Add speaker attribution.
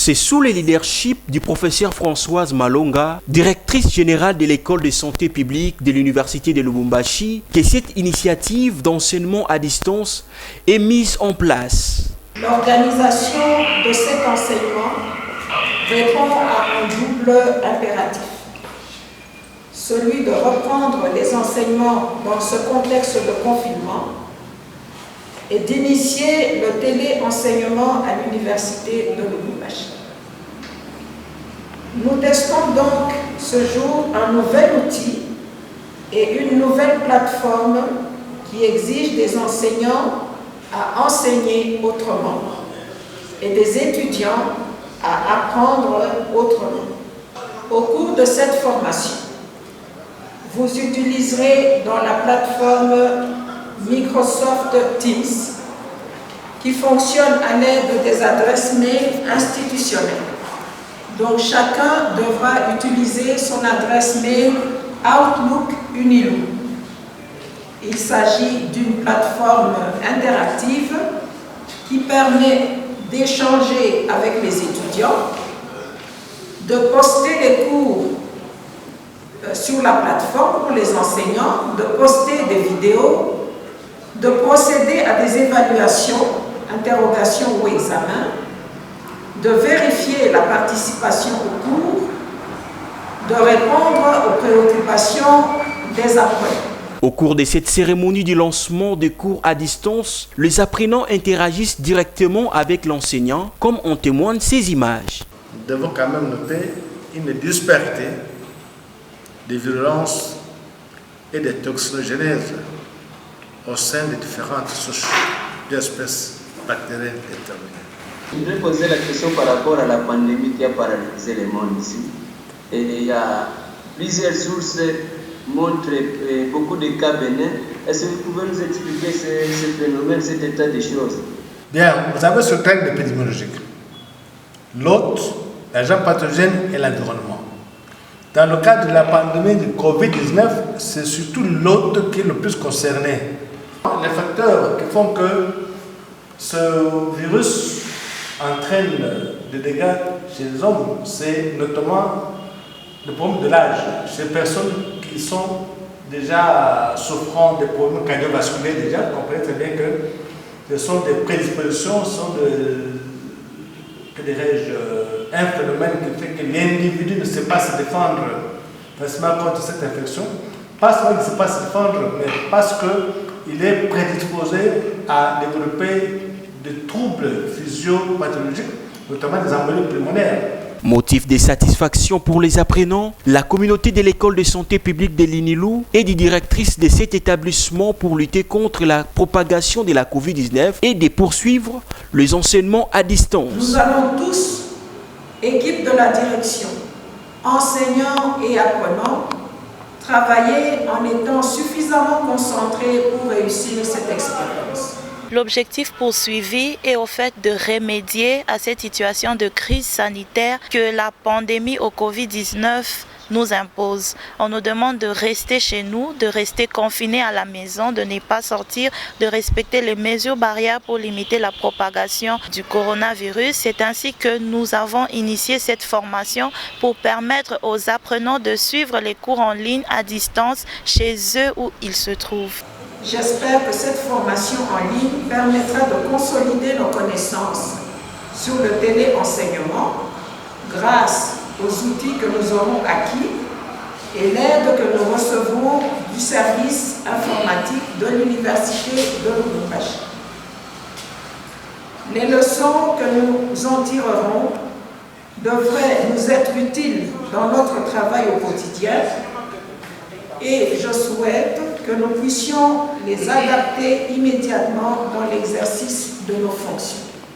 Speaker 1: C'est sous le leadership du professeur Françoise Malonga, directrice générale de l'école de santé publique de l'université de Lubumbashi, que cette initiative d'enseignement à distance est mise en place.
Speaker 2: L'organisation de cet enseignement répond à un double impératif. Celui de reprendre les enseignements dans ce contexte de confinement et d'initier le téléenseignement à l'université de Lubumbashi. Nous testons donc ce jour un nouvel outil et une nouvelle plateforme qui exige des enseignants à enseigner autrement et des étudiants à apprendre autrement. Au cours de cette formation, vous utiliserez dans la plateforme Microsoft Teams qui fonctionne à l'aide des adresses mail institutionnelles. Donc chacun devra utiliser son adresse mail Outlook Unilou. Il s'agit d'une plateforme interactive qui permet d'échanger avec les étudiants, de poster les cours sur la plateforme pour les enseignants, de poster des vidéos, de procéder à des évaluations, interrogations ou examens, de vérifier la participation au cours, de répondre aux préoccupations des apprenants.
Speaker 1: Au cours de cette cérémonie du lancement des cours à distance, les apprenants interagissent directement avec l'enseignant, comme en témoignent ces images.
Speaker 3: Nous devons quand même noter une disparité des violences et des toxinogénèses au sein des différentes souches d'espèces bactériennes déterminées.
Speaker 4: Je voudrais poser la question par rapport à la pandémie qui a paralysé le monde ici. Et il y a plusieurs sources montrent beaucoup de cas bénins. Est-ce que vous pouvez nous expliquer ce phénomène, cet état des choses?
Speaker 3: Bien, vous avez ce thème épidémiologique. L'hôte, l'agent pathogène et l'environnement. Dans le cadre de la pandémie de Covid-19, c'est surtout l'hôte qui est le plus concerné. Les facteurs qui font que ce virus entraîne des dégâts chez les hommes, c'est notamment le problème de l'âge. Ces personnes qui sont déjà souffrant des problèmes cardiovasculaires, déjà, vous comprenez très bien que ce sont des prédispositions, un phénomène qui fait que l'individu ne sait pas se défendre facilement contre cette infection. Pas seulement qu'il ne sait pas se défendre, mais parce qu'il est prédisposé à développer des troubles physio-pathologiques, notamment des embolies pulmonaires.
Speaker 1: Motif de satisfaction pour les apprenants, la communauté de l'école de santé publique de l'Inilou et des directrices de cet établissement pour lutter contre la propagation de la COVID-19 et de poursuivre les enseignements à distance.
Speaker 2: Nous allons tous, équipe de la direction, enseignants et apprenants, travailler en étant suffisamment concentrés pour réussir cette expérience.
Speaker 5: L'objectif poursuivi est au fait de remédier à cette situation de crise sanitaire que la pandémie au Covid-19 nous impose. On nous demande de rester chez nous, de rester confinés à la maison, de ne pas sortir, de respecter les mesures barrières pour limiter la propagation du coronavirus. C'est ainsi que nous avons initié cette formation pour permettre aux apprenants de suivre les cours en ligne à distance chez eux où ils se trouvent.
Speaker 2: J'espère que cette formation en ligne permettra de consolider nos connaissances sur le téléenseignement grâce aux outils que nous aurons acquis et l'aide que nous recevrons du service informatique de l'université de Lubumbashi. Les leçons que nous en tirerons devraient nous être utiles dans notre travail au quotidien et je souhaite que nous puissions les adapter immédiatement dans l'exercice de nos fonctions.